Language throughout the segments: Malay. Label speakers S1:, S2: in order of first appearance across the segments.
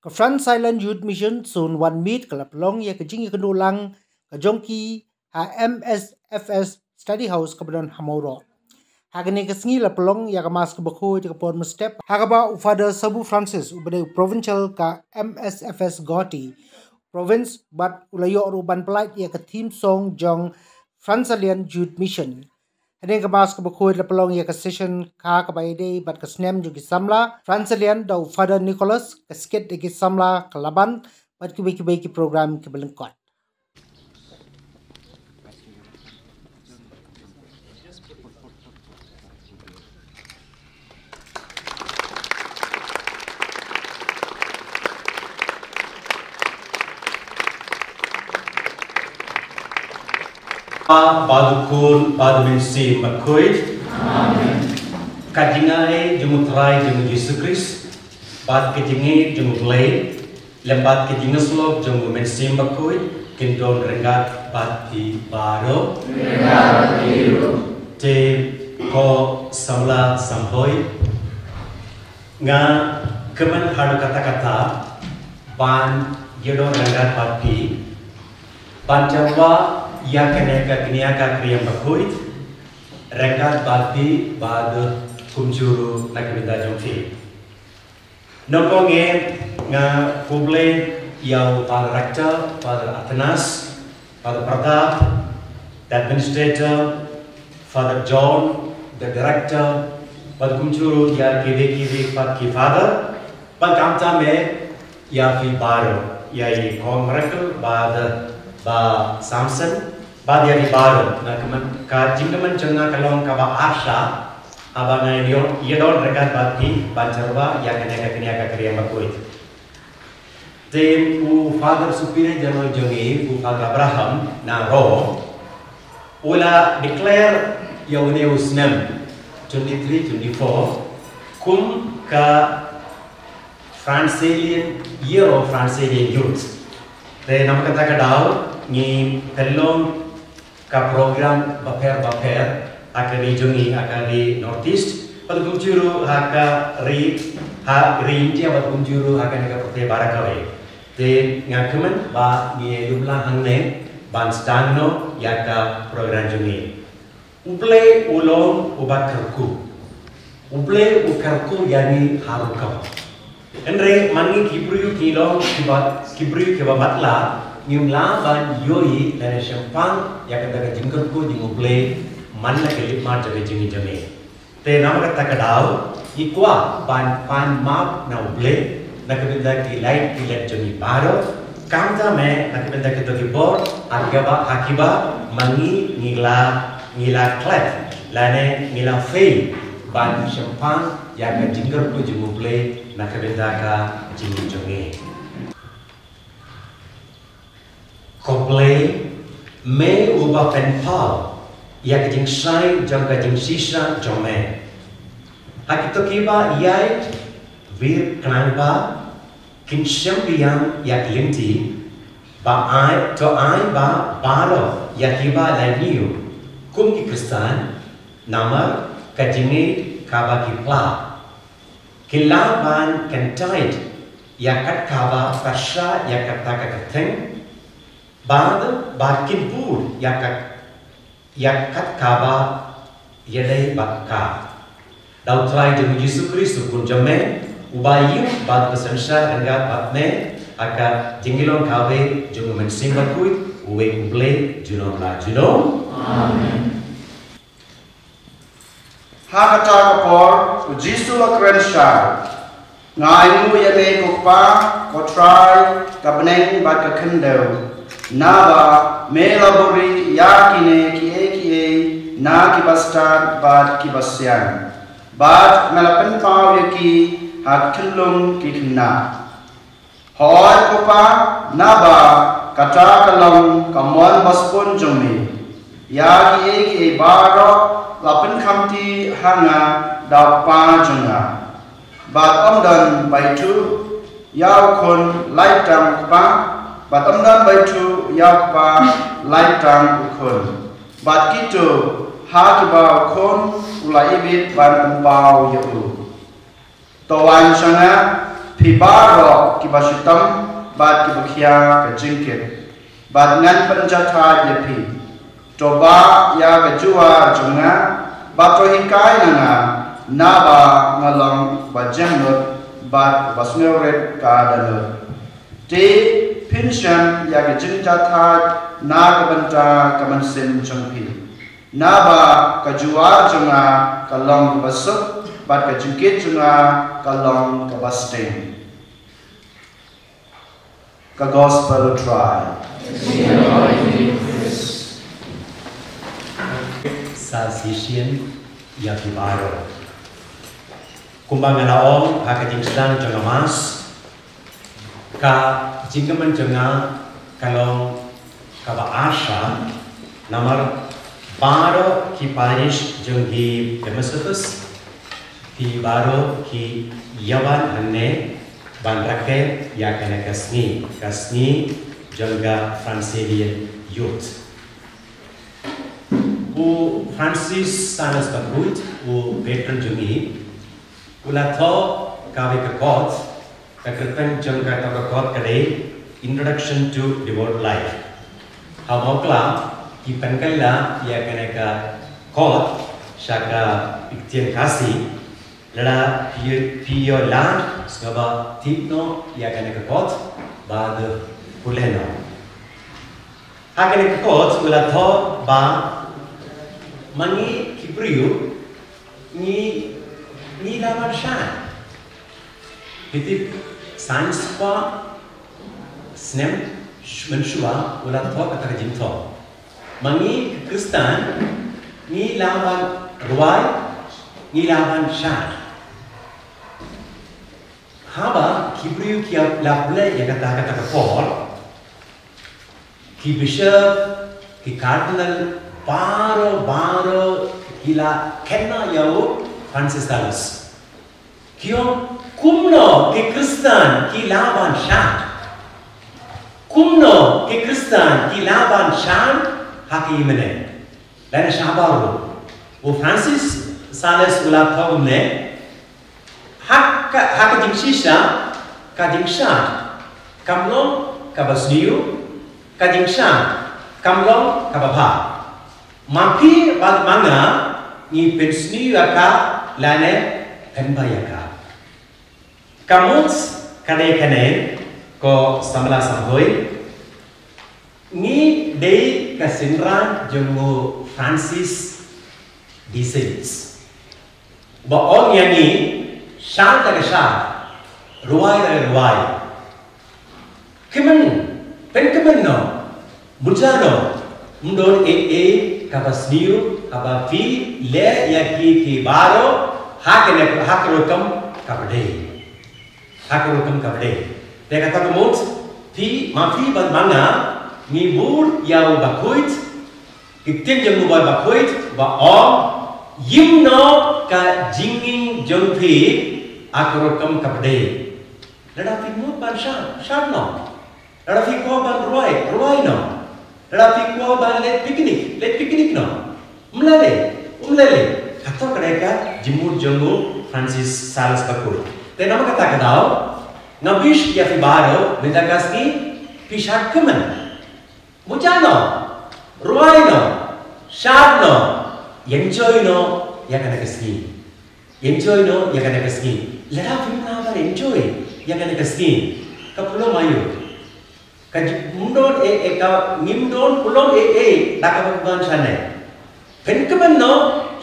S1: Ka France Island Youth Mission Zone 1 Meet kalap long ya kajing ya kendulang ka jongki ha MSFS Study House kabadon Hamauro. Hagane kasngi la pelong ya kamas ka bakho ya kapon step hagaba ufada Sabu Francis ubade provincial ka MSFS Goti province bat ulayo ruban pelat ya ka team song jong France Island Youth Mission. Hene kamas ka bakho la pelong ya ka session ka kabayde bat ka snem jogi samla France Island da ufada Nicholas ka skit de samla kalaban bat ki program ki belengkot.
S2: Padukul padumensi makuit. Amen. Kajingai jumutrai jumu Yesus Kristus. Pad kajingai jumulai. Lembat kajingaslok jumu mensi makuit. Kindon rengat pati baro. Rengat biru. Te ko samla samhoi. Nga kemen hadu kata-kata. Pan yedon rengat pati. Panjawa ya keneka kiniaka kriyam bakuit rekat bati bad kumjuru nakabinda jongfi nokonge nga kuble yau pada rector pada Athenas pada Pratap the administrator Father John the director pada kumjuru ya kive pada father pada kamta me ya fi baro ya i kongrekal pada ba Samson ba dia di baru na kemen ka jinggaman cenga kalong ka ba Asha aba na yedon rekat bati bancarwa ya kenya kriya bakui then u father superior jano jongi u father Abraham na ro ula declare yaune usnam 23 24 kum ka Francilian year of Francilian youth te nam kata ka daw ni telong ka program baper akan dijungi akan di Northeast pada kumjuru haka ri India pada kumjuru akan ka prote barakawe te ngakemen ba ni jumlah hangne ban stangno ya ka program jungi uple ulong ubakarku uple ukarku yani haruka Andre mangi kibru kilong kibru kebabatla Nyumla ban yoi dari sempang ya kata jengker ku jinguble mana kelip mar jaga jingi jame. Te nama kata kadau ikwa ban pan map na uble na kebenda ki light ki let jami baro kamta me na kebenda ki toki bor akiba mangi ngila klet lane ngila fei ban sempang ya kata jengker ku jinguble na kebenda ka jingi jame. Kople me ubah penpal ya kajing sai jang kajing sisa jome. Akito kiba yai vir kanba kin sembiang ya linti ba ai ba baro ya kiba laniu kum ki Kristan nama kajingi kaba kipla kilaban kentait ya kat kaba kasha ya kata kateng Bakin pur yakat kaba yadai bakka. Dau try jemu Yesus Kristus pun jeme ubayu bad kesensa enggak batne aka jingilong kawe jemu mensim bakui uwe uble juno la juno. Amen.
S3: Hakata kapor Yesus la krensa ngai mu yame kupa ko try kabneng bad ka kendau. Naba melabori yakine kie na kibastan bad kibasyan bad melapen pau yaki hak kelung kikna hoy kopa naba kata kalong kamon baspon jome yaki baro lapen kamti hanga dapa jonga bad omdan baitu yaukon laitam pa Batamdan baitu yakpa laitang ukun. Bat kitu hakiba ukun ulai ibit ban umpau yaku. Towan sana Pibaro kibashitam bat kibakia kajingkit bat ngan penjata yepi toba ya kajua junga bato hikai nanga naba ngalong bajemut bat basmeuret kadanut ti pinshan ya kajingta na kabanta kamansin jangpi naba kajua junga kalong basuk bat kajingkit junga kalong kabasting ka gospel try
S2: sa sisien ya pibaro kumbangan naong hakating sedang jangan mas ka jinggaman jangan kalong kaba asha namar baro ki parish jenghi demesatus pibaro ki yawan hanne ban rakyat ya kena kasni jangga Franciscan youth. U Francis sanas bakut u veteran jungi ula tho kawe kakot kakertan jangga kakot kade introduction to devout life. Hamokla ki penkala ya kena ka kot shaka iktian kasi lada pio land skaba tipno ya kena kakot bad kuleno hakene kakot ula tho ba mangi kibriu ni lawan shan hitip science pa snem menshua ula tho kata jimtho mangi Kristen ni lawan ruai ni lawan shan haba kibriu kia lapule ya kata Paul ki bishop ki cardinal baro kila kenna yau Francis Dallas kio kumno ke Kristen ki lawan shan kumno ke Kristen ki lawan shan haki mene lana shabaru o Francis Sales ula thogumne hak dingshisha kadingshan kamlong kabasniu kadingshan kamlong kababha mapi bag manga ni pensniu aka lane penbayaka kamuts kane ko samla samhoi ni dei kasinran jongo Francis Disease ba on yani shan ta sha ruai kimen pen no mujano mundon kabasniu kabafi le yaki ki baro hakrokam kabde te kata kemut fi mafi bad manga ni bur yau bakuit iktim jemu boy bakuit ba om yimno ka jinging jongpi akrokam kabde lada fi mut ban shan no lada fi ko ban ruai no lada fi ko ban let picnic no umlele kata mereka jemur jenggu Francis Sales bakul te nama kata kadau nabish ya fi baro mendakasni pishat kemen mujano ruai no shan no enjoy no ya kana kasni lada fi na bar enjoy ya kana kasni kapulo mayu mundon ka ngimdon pulon dakabagan sane penkemen no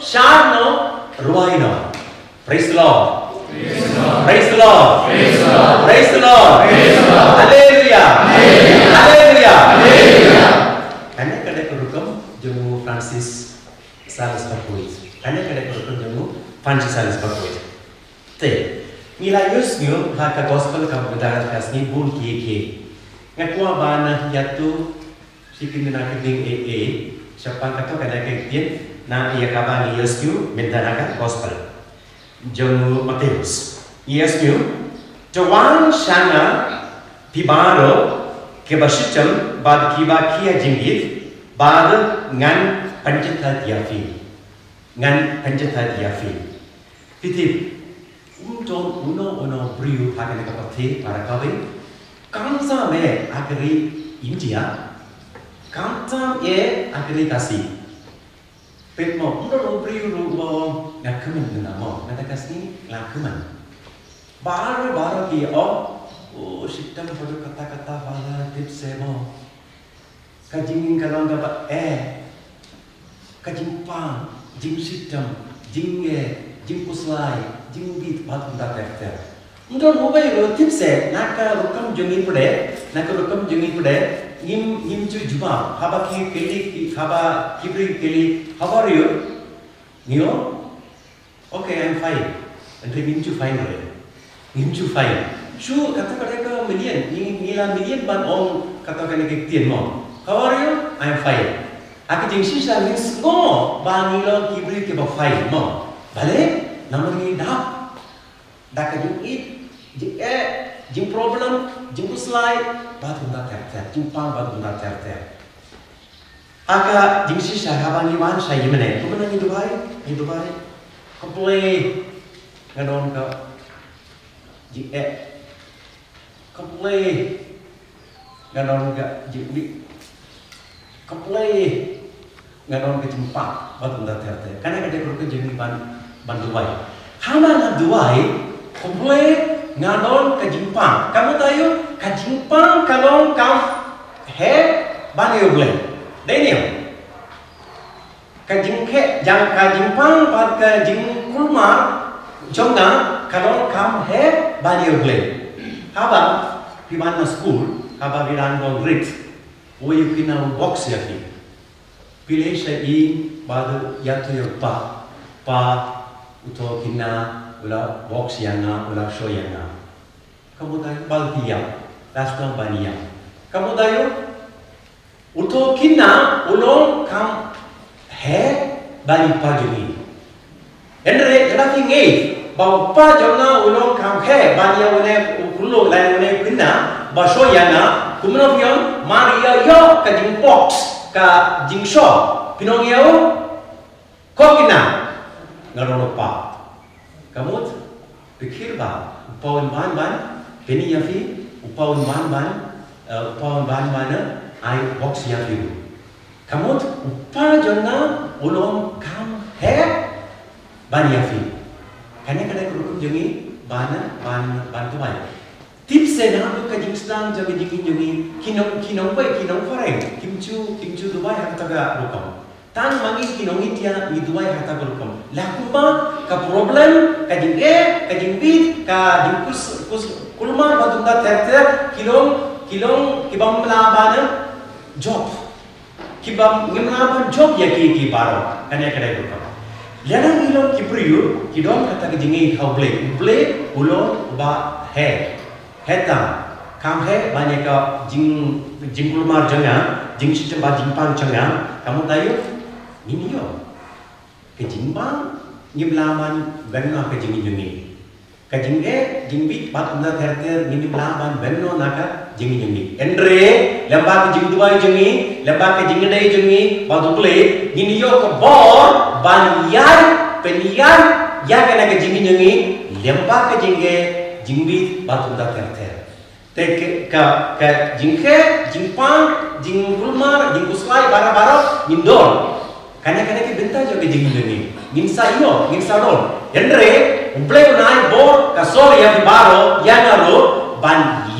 S2: shan no ruai no praise the Lord hallelujah kane kada kurukam jemu Francis Sales Bakuit te nilai yusnyo haka gospel ka budaran kasni bun kiye ngakwa bana yatu sikin na kiting siapa kata kada kektian na ia kabang yusnyo mendanakan gospel jemu Mateus yusnyo jawan shana pibaro kebashicam bad kiba kia jinggit bad ngan pancita diafi titip uno brio hakane kapathe para kabe kamsa me akari India kamsa ye akari kasi petmo uno brio ro ngakamen na mo natakasi ngakamen baru ki oh sistem pada kata-kata pada tips mo kajing kalau dapat kajing pang jing sistem jing kuslai jing bit batu datar. Untuk mobile lo tips naka rukam jungi pade, him cu juma, haba kili, haba kibri kili, how are you? Nio? Okay, I'm fine. Nanti him cu fine re, him cu fine. Shu kata ke million, nila million ban om kata ke tian mo. How are you? I'm fine. Aku jing sisa means no, ban nilo kibri ke ba fine mo. Bale, namun ni dah ka jing it, jing problem, jing kuslai, batu dah ter, jing pang batu dah ter. Aka jing sisa habang iwan saya mana? Kau mana ni Dubai, komplain, ngadon ka, jing komplain, ngadon ka jing bi, komplain, ngadon ka jing pang batu dah ter. Karena ada kerja jing ban Dubai. Hama na Dubai, komplain ngadon ke Jepang. Kamu tahu ke Jepang kalau ban yo ble. Daniel. Ke Jepang pat ke Kulma jonga kalau ban yo ble. Haba piman na school, haba bilang go grit. Wo you kina box ya ki. Pilih saya badu yatu yo pa uto kina ula box yana ula show yana kamu tahu baltia last bania kamu tahu uto kina ulong kam bani pajuni endre kada kinge bau pa jona ulong kam bania une kullo lai une kina ba show yana kumno pion maria yo ka jing box ka jing show pinong yau kokina ngarono pa kamu pikir ba upawan ban peni yafi upawan ban ai box yafi kamu upa jona ulom kam ban yafi karena kada kurukum jengi ban tuai tips na tu ka jingslang jagi jengi kinong fareng kimchu Dubai hakta ga rukam tan mangi kinongi tia ni Dubai hata golkom lakumba ka problem ka jing bit ka jing kulma badunda ter kilong kibam labana job kibam ngimlaban job ya ki baro kanya kada golkom lana ngilong kipriyo kidong kata jingi hauble ulo ba heta kam banyak ka jing kulmar janga jing sistem ba jing pang janga kamu tahu ini yo kejimbang ngimlaman benno kejingi jingbit bat unda terter ngimlaman benno naka jingi endre lembak jing Dubai jingi lembak jingdai jingi badukle ini yo ke bor baniyai peniyai ya kana jingi lembak jingbit bat unda terter ka jingpang jingkulmar jingkuslai bara ngindol karena ki benta juga jingi ngimsa dol endre umple unai bor kasor ya di baro ya ngaro ban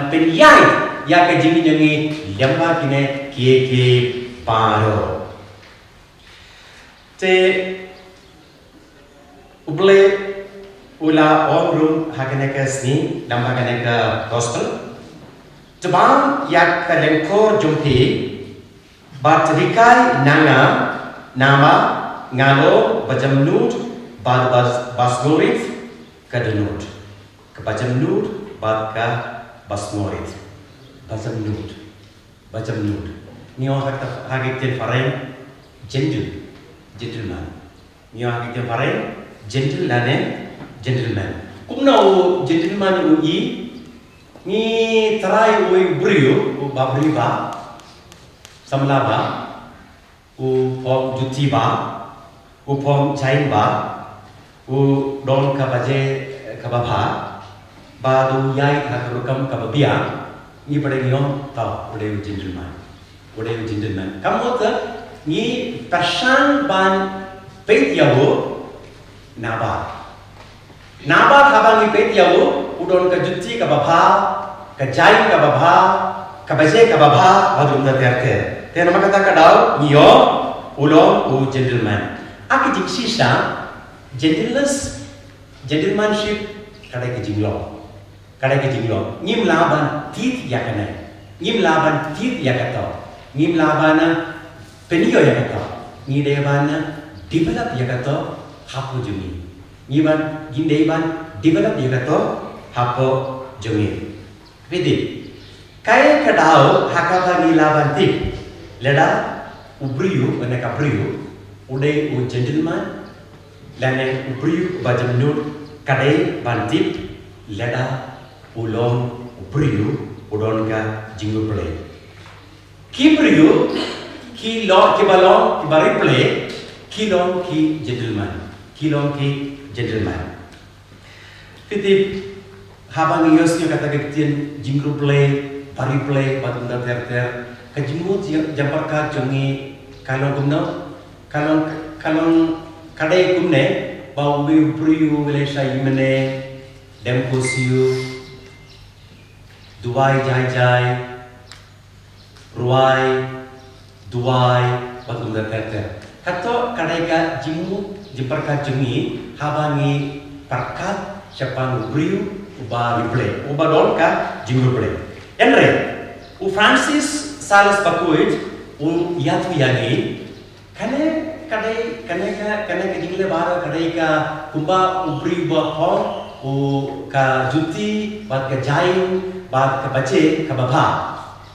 S2: peniyai ya ke jingi lemba kine ki paro te uble ula omrum hakane ka sni dam hakane ka gospel tebang yak ka lengkor jumpi Batrikai nama ngalo bajamnud bad basgorit kadenut ke bajamnud bad ka basgorit bajamnud ni orang hagit fareng gentleman ni orang hagit fareng gentleman kumna gentleman ni try brio babriba samlaba u pom juti ba u pom chain ba don kabaje kababha badu yai hakurukam kababia ni pada ngiom tau udah gentleman kamu tu ni persan ban pet yawo naba habang ni pet yawo udon kajuti kababha kajai kababha kabaje kababha badu na terke te nama kata kadau nio ulong gentleman aki jingsisa gentlemanship kadai ke jinglo ngim laban tit yakane ngim laban tit yakato ngim labana penio yakato ngi devana develop yakato hapo jumi ngiban gindeban develop yakato hapo jumi vidi kai kadao hakaba ngi laban tit leda ubriu ane kabriu ude gentleman lane ubriu bajamnut kadai bantip leda ulong ubriu udon ka jingu play kibriu ki balong ki bari play kilong ki gentleman fitip habang yosnya kata ketin jingu play bari play batunda ter ka jingu jampar ka jongi kalong gumno kalong kadai gumne bau ubriu wele sai mene dem kosiu duai jai ruai duai batum da tete kato kadai ka jimu jiperka jungi habangi parkat siapang ubriu uba replay uba don ka jimu replay enre u Francis Sales Bakuit u yatu yangi kane ka jingle bara kadai ka kumba ubriu ba hong u ka juti bat ka jain bat ka bace ka babha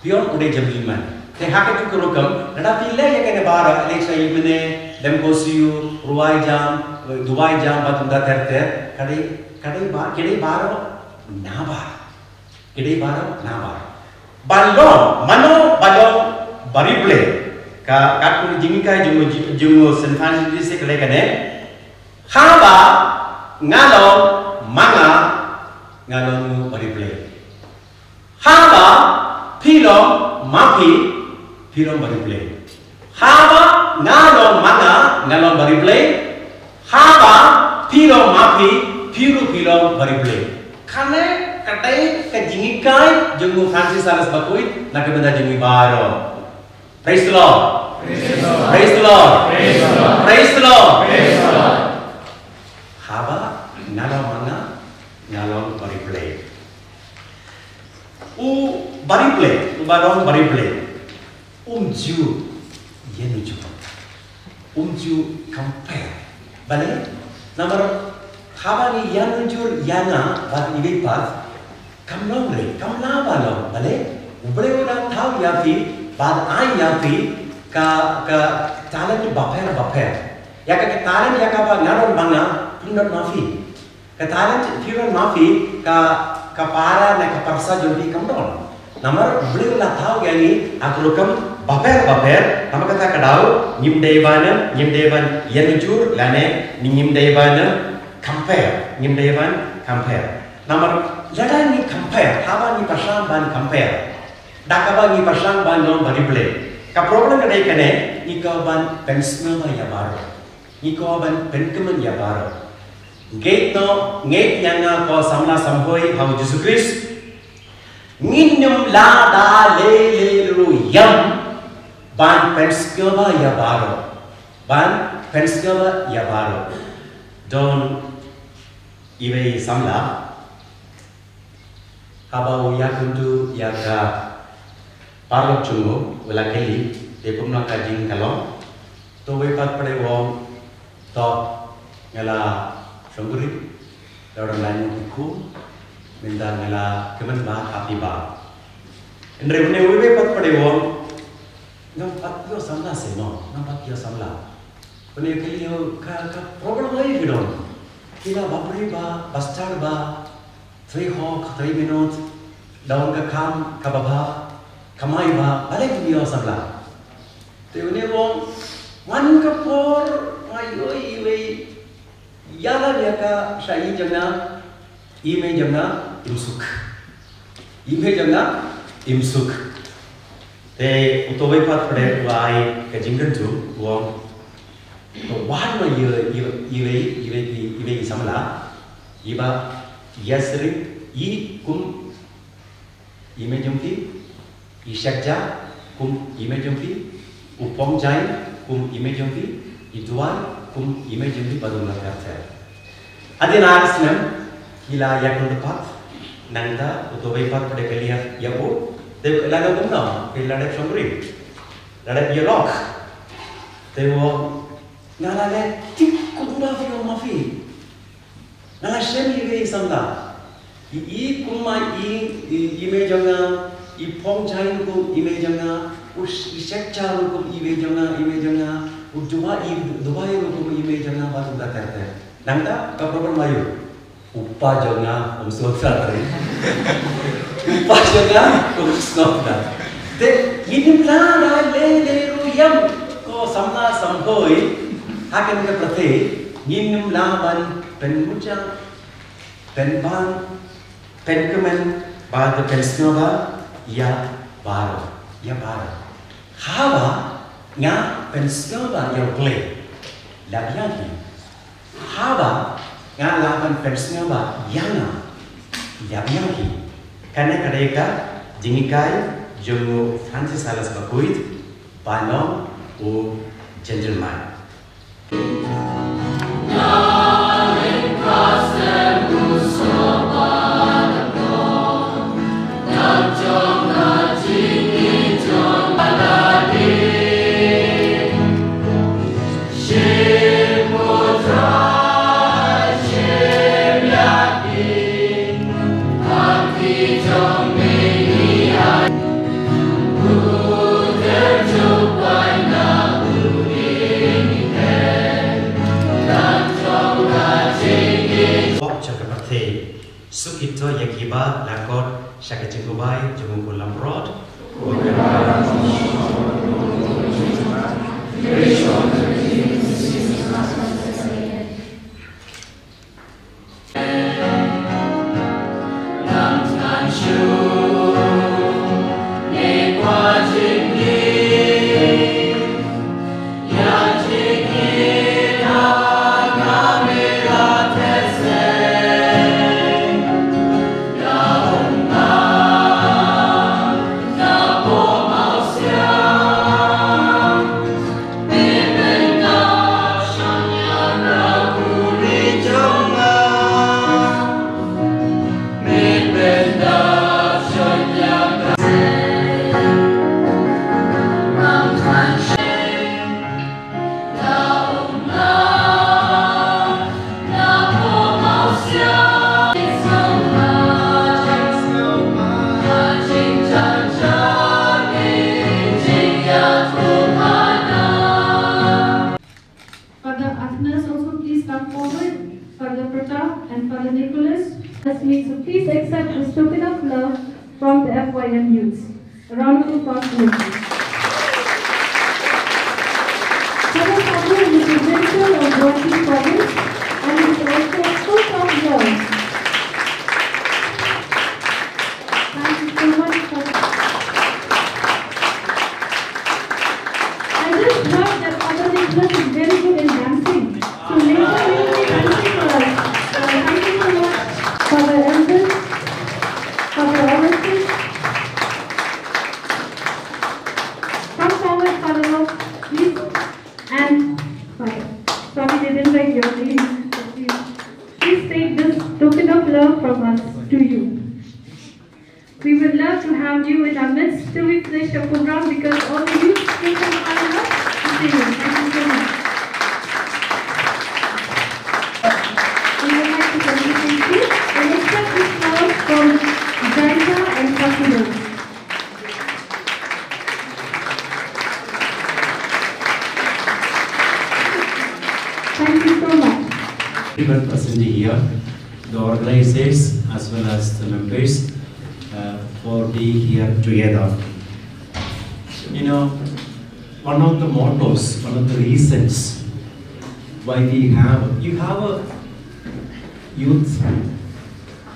S2: pion ude gentleman te hake tu kurukam nada pile ya kene bara alexa imene demkosiu ruai jam duai jam bat unda terte kadai baro naba balong barible ka katun jingkai jumu senfan di se kale kane haba ngalong manga ngalong barible haba pilong barible haba ngalong manga ngalong barible haba pilong pilong barible kane kadai kajingikai jungu Francis Sales Bakuit nakabenda jungi baro praise the Lord haba ngalong manga ngalong barible barong barible ju yenuju compare bale namar habani yanujur yana bat ibat kamla balong bale ubre ulang thau yafi bad ai yafi ka talent baper ya ka talent ya ka ba ngaron banga pindot mafi ka talent pindot mafi ka para na ka parsa jodi kamdon namar ubre ulang thau yani akrukam baper nama kata kadau nyimdeban yanujur lane nyimdeban compare namar lada ni compare haba ni pasang ban compare dakaba ni pasang ban non barible ka problem kadai kane ikaw ban pensma ya baro ikaw ban penkemen ya baro gate yang ko samla samhoi hau Jesus Christ nginyum lada lelu yam ban penskaba ya baro don ibe samla habau yakundu yaga parlo chungo wala keli epumna kajing kalong to we pat pade wom to ngala samburi orang lain ku minta ngala kemen ba api ba endre ne we pat pade wom ngam pat yo samla se no ngam pat yo samla pune keli yo ka problem lai gidon kila bapri ba bastard ba 3 minute daun ka kam ka baba kamai ba balik dia sabla te une wong man ka por ayo iwe Yala dia ka syai jangna ime jangna imsuk. Ime jangna imsuk. Te utowai pat pada wai ke jinggan tu wong wan ma iwe samala iba yasri I kum ime jumpi ishakja kum ime jumpi upong jai kum ime jumpi iduan kum ime jumpi badung lakar. Adi narisnam hila yakun depat nanda utowai pat pada kalian yapo they lada gumna they lada shongri lada biolog they wo nala le tik kuduna fi mafi nala shemi ve samda I kuma ime janga I pong chain ko ime janga us isekcha ko ime janga udua dubai ko ime janga batu dakarte nanda ka problem mayu uppa janga umsota Upasyaga kusnokda. Te ini plana le ruyam ko samna samhoi akan ke prate nim laban penmuja penban penkemen bad pensnova ya bar haba nga pensnova ya play labiaki haba nga laban pensnova yana labiaki karena kadeka jingikai jongo Francis Salas Bakuit Panom o gentleman. Sukito yakiba lakot syakacingkubai jumungkul lamrod.
S4: So please accept this token of love from the FYM youth. A round of applause for you. Father Pablo is the presenter of Working Province and is also full of love. Thank you so much for I just heard that Father Nicholas is very good in dancing. So later he will be dancing for us. Thank you so much. Father Elders, Father Robertson, come forward, Father Rob, please, and sorry they didn't write your name, please take this token of love from us to you. We would love to have you in our midst till we finish the program because all the youth came from Canada to see you. Thank you so much. We would like to communicate you and accept this flowers from Jaita and Kakudo. Thank you so much.
S5: Everyone present here, the organizers as well as the members for being here together. You know, one of the mottos, one of the reasons why we have, you have a youth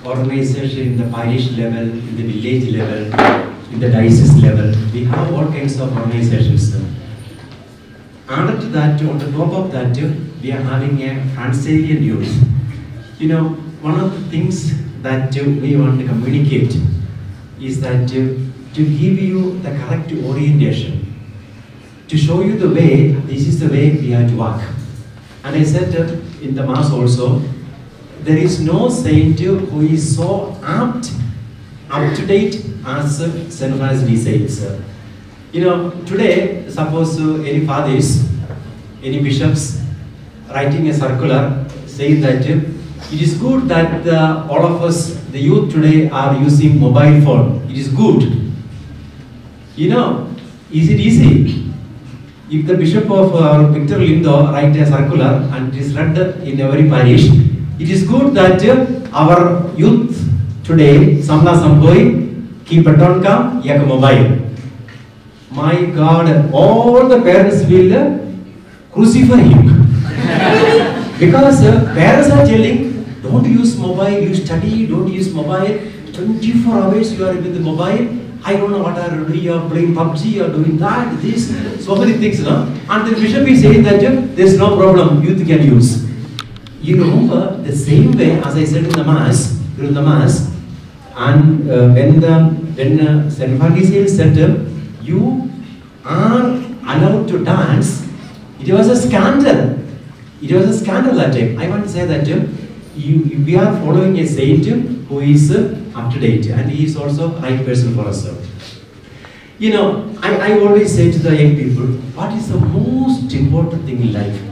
S5: organization in the parish level, in the village level, in the diocese level. We have all kinds of organizations. Added to that, on the top of that, we are having a Franciscan youth. You know, one of the things that we want to communicate is that to give you the correct orientation, to show you the way, this is the way we have to walk. And I said in the Mass also, there is no saint who is so apt, up to date as St. Francis says. You know, today, suppose any fathers, any bishops writing a circular saying that it is good that all of us, the youth today, are using mobile phone. It is good. You know, is it easy? If the Bishop of Victor Lindo write a circular and it is read in every parish, it is good that our youth today, Samla Samboi, keep a tonka, yak mobile. My God, all the parents will crucify him. Because parents are telling, don't use mobile, you study, don't use mobile. 24 hours you are with the mobile. I don't know what are you doing, you are playing PUBG, you are doing that, this, so many things. No? And the bishop is saying that there is no problem, youth can use. You remember the same way as I said in the Mass, during the Mass, and when St. Francis said, you are allowed to dance, it was a scandal. It was a scandal that time. I want to say that we are following a saint who is up to date, and he is also the right person for us. You know, I always say to the young people, what is the most important thing in life?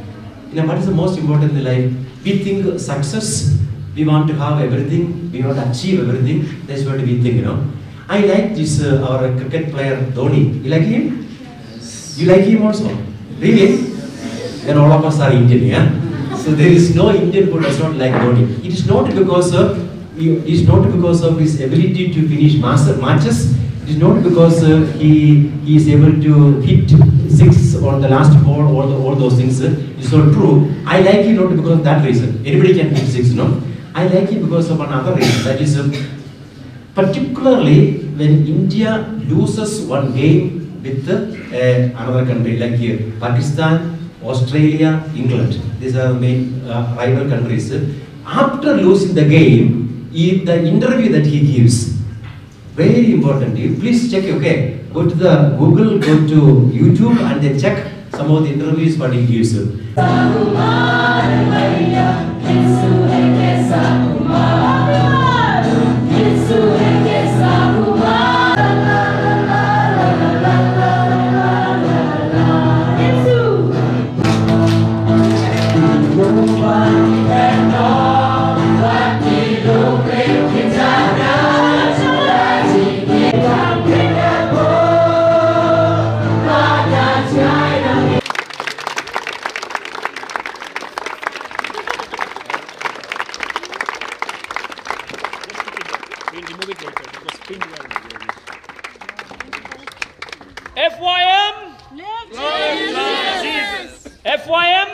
S5: You know, what is the most important in life? We think success, we want to have everything, we want to achieve everything. That's what we think, you know. I like this, our cricket player, Dhoni. You like him? Yes. You like him also? Really? Then all of us are Indian, yeah? So there is no Indian who does not like Dhoni. It is not because of his ability to finish matches. It is not because he is able to hit six on the last ball, all those things. It's not true. I like him not because of that reason. Anybody can hit six, no? I like him because of another reason. That is, particularly when India loses one game with another country like here, Pakistan, Australia, England. These are the main rival countries. After losing the game, the interview that he gives, very important. You please check, okay? Go to the Google, go to YouTube, and then check some of the interviews what he gives.
S6: FYM? FYM?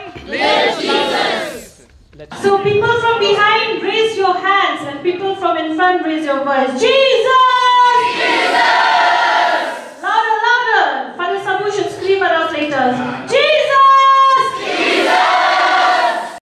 S4: So people from behind, raise your hands, and people from in front, raise your voice. Jesus! Jesus! Louder, louder! Father Sabu should scream at us later.